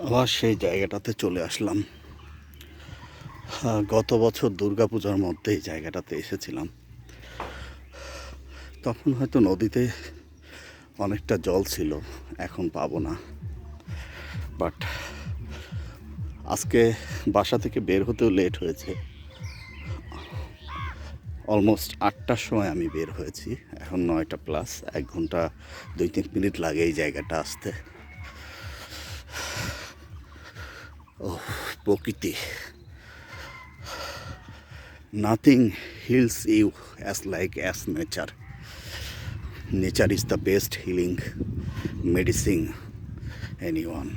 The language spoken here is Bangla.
আবার সেই জায়গাটাতে চলে আসলাম। গত বছর দুর্গাপূজার মধ্যে এই জায়গাটাতে এসেছিলাম। তখন হয়তো নদীতে অনেকটা জল ছিল, এখন পাবো না। বাট আজকে বাসা থেকে বের হতেও লেট হয়েছে। অলমোস্ট 8টার সময় আমি বের হয়েছি, এখন 9টা প্লাস। 1 ঘন্টা 2-3 মিনিট লাগে এই জায়গাটা আসতে। ও প্রকৃতি, nothing heals you as nature. Nature is the best healing medicine anyone.